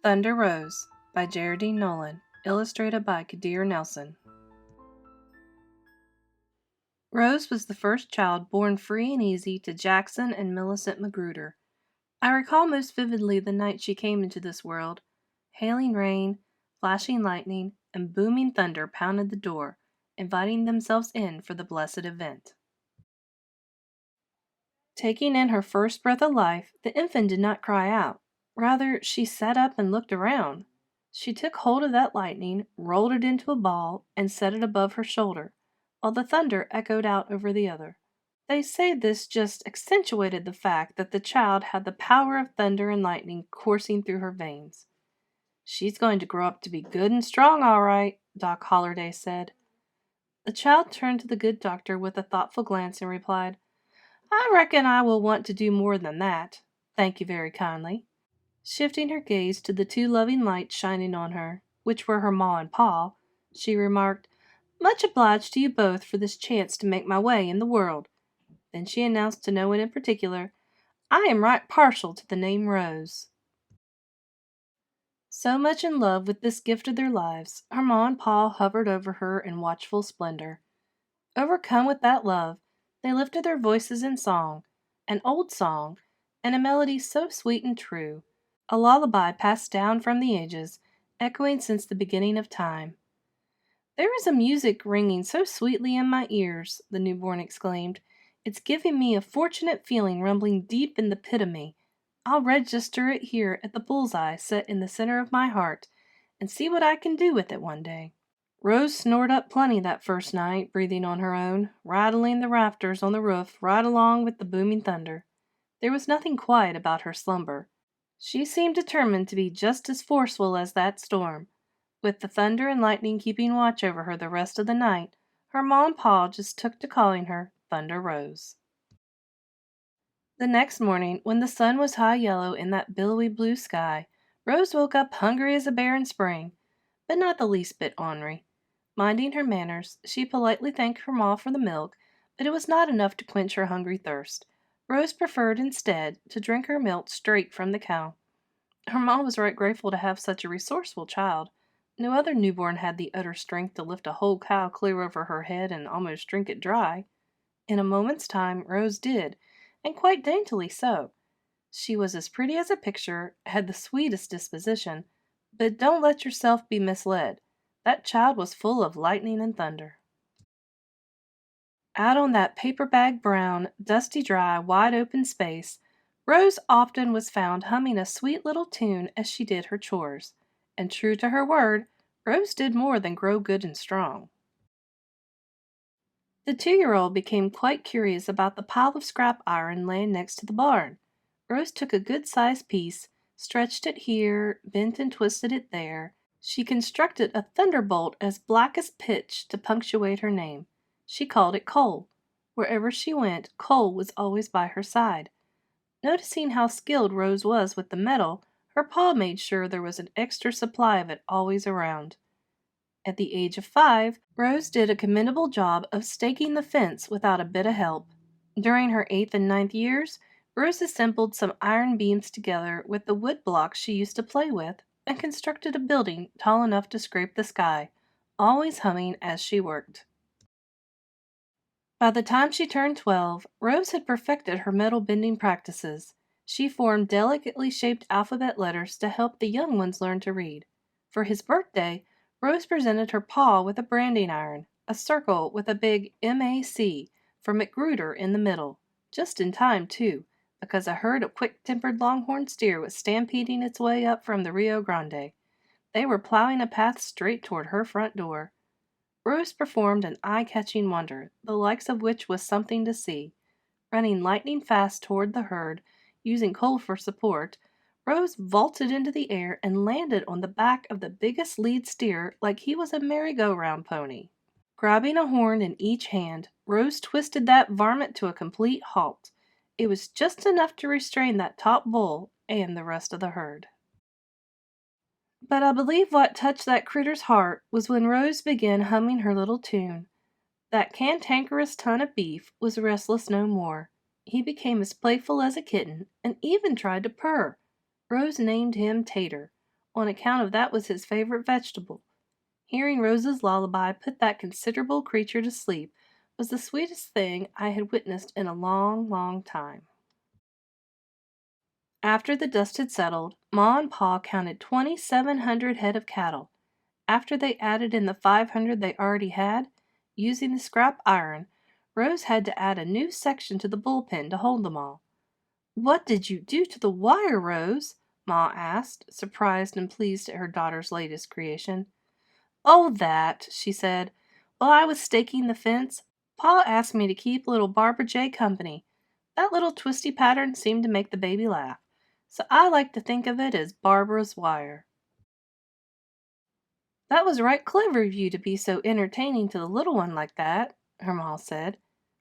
Thunder Rose by Geraldine Nolan, illustrated by Kadir Nelson. Rose was the first child born free and easy to Jackson and Millicent Magruder. I recall most vividly the night she came into this world. Hailing rain, flashing lightning, and booming thunder pounded the door, inviting themselves in for the blessed event. Taking in her first breath of life, the infant did not cry out. Rather, she sat up and looked around. She took hold of that lightning, rolled it into a ball, and set it above her shoulder, while the thunder echoed out over the other. They say this just accentuated the fact that the child had the power of thunder and lightning coursing through her veins. "She's going to grow up to be good and strong, all right," Doc Holliday said. The child turned to the good doctor with a thoughtful glance and replied, "I reckon I will want to do more than that. Thank you very kindly." Shifting her gaze to the two loving lights shining on her, which were her ma and pa, she remarked, "Much obliged to you both for this chance to make my way in the world." Then she announced to no one in particular, "I am right partial to the name Rose." So much in love with this gift of their lives, her ma and pa hovered over her in watchful splendor. Overcome with that love, they lifted their voices in song, an old song, and a melody so sweet and true, a lullaby passed down from the ages, echoing since the beginning of time. "There is a music ringing so sweetly in my ears," the newborn exclaimed. "It's giving me a fortunate feeling rumbling deep in the pit of me. I'll register it here at the bullseye set in the center of my heart, and see what I can do with it one day." Rose snored up plenty that first night, breathing on her own, rattling the rafters on the roof right along with the booming thunder. There was nothing quiet about her slumber. She seemed determined to be just as forceful as that storm. With the thunder and lightning keeping watch over her the rest of the night, her ma and pa just took to calling her Thunder Rose. The next morning, when the sun was high yellow in that billowy blue sky, Rose woke up hungry as a bear in spring, but not the least bit ornery. Minding her manners, she politely thanked her ma for the milk, but it was not enough to quench her hungry thirst. Rose preferred, instead, to drink her milk straight from the cow. Her ma was right grateful to have such a resourceful child. No other newborn had the utter strength to lift a whole cow clear over her head and almost drink it dry. In a moment's time, Rose did, and quite daintily so. She was as pretty as a picture, had the sweetest disposition, but don't let yourself be misled. That child was full of lightning and thunder. Out on that paper-bag brown, dusty dry, wide-open space, Rose often was found humming a sweet little tune as she did her chores. And true to her word, Rose did more than grow good and strong. The 2-year-old became quite curious about the pile of scrap iron laying next to the barn. Rose took a good-sized piece, stretched it here, bent and twisted it there. She constructed a thunderbolt as black as pitch to punctuate her name. She called it coal. Wherever she went, coal was always by her side. Noticing how skilled Rose was with the metal, her pa made sure there was an extra supply of it always around. At the age of 5, Rose did a commendable job of staking the fence without a bit of help. During her 8th and 9th years, Rose assembled some iron beams together with the wood blocks she used to play with and constructed a building tall enough to scrape the sky, always humming as she worked. By the time she turned 12, Rose had perfected her metal bending practices. She formed delicately shaped alphabet letters to help the young ones learn to read. For his birthday, Rose presented her pa with a branding iron, a circle with a big MAC for Magruder in the middle. Just in time, too, because a herd of quick-tempered longhorn steer was stampeding its way up from the Rio Grande. They were plowing a path straight toward her front door. Rose performed an eye-catching wonder, the likes of which was something to see. Running lightning fast toward the herd, using coal for support, Rose vaulted into the air and landed on the back of the biggest lead steer like he was a merry-go-round pony. Grabbing a horn in each hand, Rose twisted that varmint to a complete halt. It was just enough to restrain that top bull and the rest of the herd. But I believe what touched that critter's heart was when Rose began humming her little tune. That cantankerous ton of beef was restless no more. He became as playful as a kitten and even tried to purr. Rose named him Tater. on account of that was his favorite vegetable. Hearing Rose's lullaby put that considerable creature to sleep was the sweetest thing I had witnessed in a long, long time. After the dust had settled, Ma and Pa counted 2,700 head of cattle. After they added in the 500 they already had, using the scrap iron, Rose had to add a new section to the bullpen to hold them all. "What did you do to the wire, Rose?" Ma asked, surprised and pleased at her daughter's latest creation. "Oh, that," she said. "While I was staking the fence, Pa asked me to keep little Barbara J company. That little twisty pattern seemed to make the baby laugh, so I like to think of it as Barbara's wire." "That was right clever of you to be so entertaining to the little one like that," her ma said.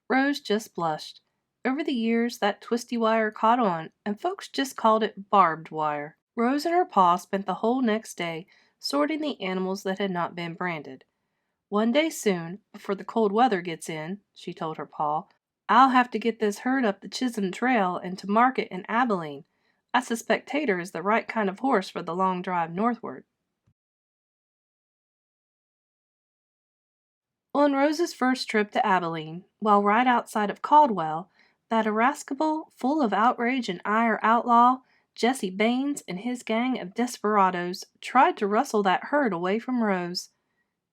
Rose just blushed. Over the years, that twisty wire caught on, and folks just called it barbed wire. Rose and her pa spent the whole next day sorting the animals that had not been branded. "One day soon, before the cold weather gets in," she told her pa, "I'll have to get this herd up the Chisholm Trail and to market in Abilene. I suspect Tater is the right kind of horse for the long drive northward." On Rose's first trip to Abilene, while right outside of Caldwell, that irascible, full of outrage and ire outlaw, Jesse Baines and his gang of desperadoes, tried to rustle that herd away from Rose.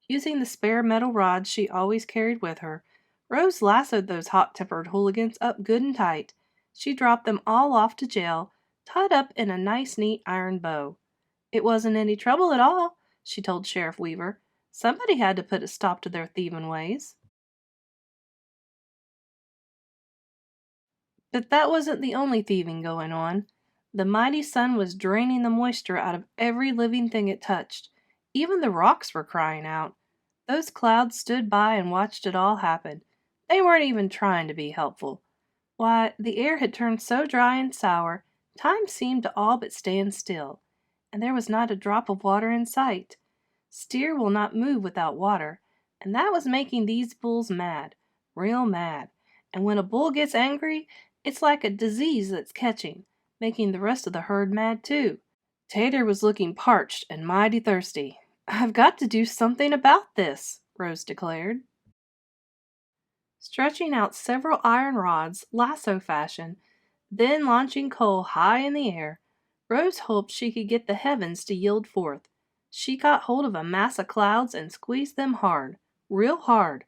Using the spare metal rods she always carried with her, Rose lassoed those hot-tempered hooligans up good and tight. She dropped them all off to jail, tied up in a nice neat iron bow. "It wasn't any trouble at all," she told Sheriff Weaver. "Somebody had to put a stop to their thieving ways." But that wasn't the only thieving going on. The mighty sun was draining the moisture out of every living thing it touched. Even the rocks were crying out. Those clouds stood by and watched it all happen. They weren't even trying to be helpful. Why, the air had turned so dry and sour, time seemed to all but stand still, and there was not a drop of water in sight. Steer will not move without water, and that was making these bulls mad, real mad. And when a bull gets angry, it's like a disease that's catching, making the rest of the herd mad too. Tater was looking parched and mighty thirsty. "I've got to do something about this," Rose declared. Stretching out several iron rods, lasso fashion, then launching coal high in the air, Rose hoped she could get the heavens to yield forth. She got hold of a mass of clouds and squeezed them hard, real hard,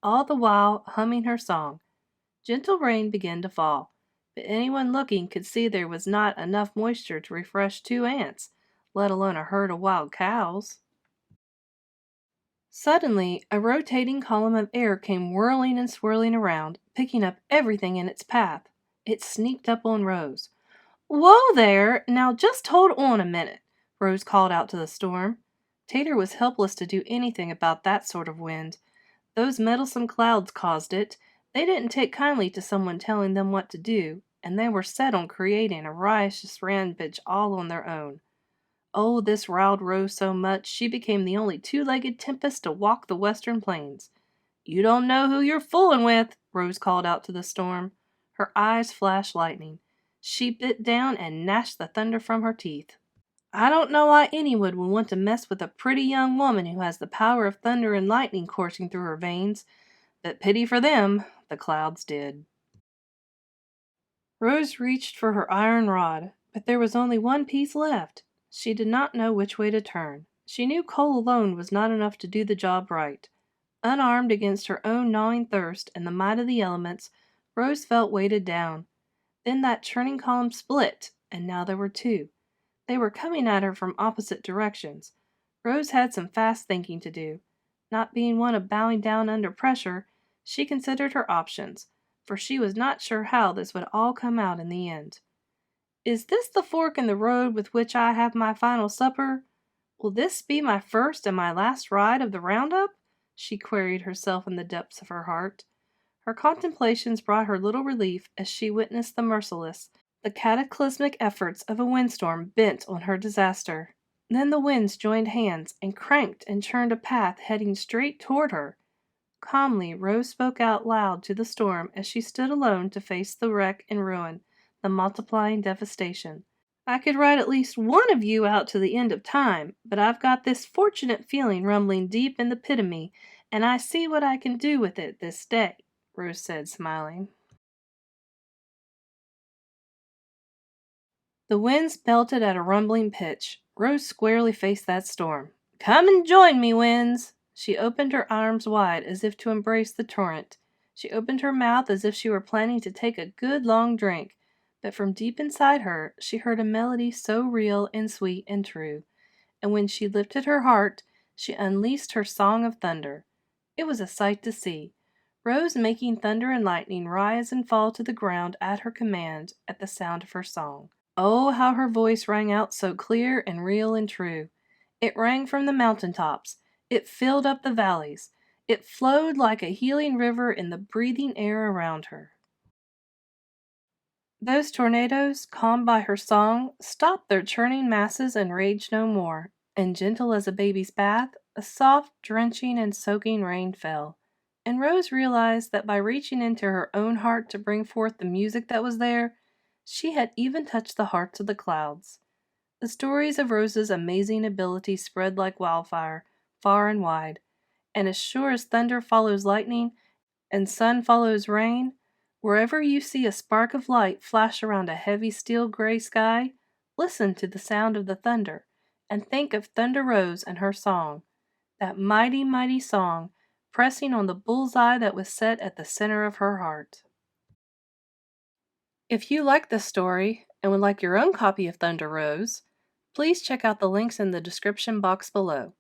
all the while humming her song. Gentle rain began to fall, but anyone looking could see there was not enough moisture to refresh 2 ants, let alone a herd of wild cows. Suddenly, a rotating column of air came whirling and swirling around, picking up everything in its path. It sneaked up on Rose. "Whoa there! Now just hold on a minute," Rose called out to the storm. Tater was helpless to do anything about that sort of wind. Those meddlesome clouds caused it. They didn't take kindly to someone telling them what to do, and they were set on creating a riotous rampage all on their own. Oh, this riled Rose so much she became the only two-legged tempest to walk the western plains. "You don't know who you're fooling with," Rose called out to the storm. Her eyes flashed lightning. She bit down and gnashed the thunder from her teeth. "I don't know why anyone would want to mess with a pretty young woman who has the power of thunder and lightning coursing through her veins, but pity for them, the clouds did." Rose reached for her iron rod, but there was only one piece left. She did not know which way to turn. She knew coal alone was not enough to do the job right. Unarmed against her own gnawing thirst and the might of the elements, Rose felt weighted down. Then that churning column split, and now there were two. They were coming at her from opposite directions. Rose had some fast thinking to do. Not being one of bowing down under pressure, she considered her options, for she was not sure how this would all come out in the end. "Is this the fork in the road with which I have my final supper? Will this be my first and my last ride of the roundup?" she queried herself in the depths of her heart. Her contemplations brought her little relief as she witnessed the merciless, the cataclysmic efforts of a windstorm bent on her disaster. Then the winds joined hands and cranked and churned a path heading straight toward her. Calmly, Rose spoke out loud to the storm as she stood alone to face the wreck and ruin, the multiplying devastation. I could write at least one of you out to the end of time, but I've got this fortunate feeling rumbling deep in the pit of me, and I see what I can do with it this day," Rose said, smiling. The winds belted at a rumbling pitch. Rose squarely faced that storm. "Come and join me, winds!" She opened her arms wide as if to embrace the torrent. She opened her mouth as if she were planning to take a good long drink, but from deep inside her she heard a melody so real and sweet and true, and when she lifted her heart, she unleashed her song of thunder. It was a sight to see. Rose making thunder and lightning rise and fall to the ground at her command at the sound of her song. Oh, how her voice rang out so clear and real and true! It rang from the mountain tops. It filled up the valleys. It flowed like a healing river in the breathing air around her. Those tornadoes, calmed by her song, stopped their churning masses and raged no more, and gentle as a baby's bath, a soft, drenching and soaking rain fell. And Rose realized that by reaching into her own heart to bring forth the music that was there, she had even touched the hearts of the clouds. The stories of Rose's amazing ability spread like wildfire, far and wide, and as sure as thunder follows lightning and sun follows rain, wherever you see a spark of light flash around a heavy steel gray sky, listen to the sound of the thunder, and think of Thunder Rose and her song, that mighty, mighty song, pressing on the bull's eye that was set at the center of her heart. If you like this story and would like your own copy of Thunder Rose, please check out the links in the description box below.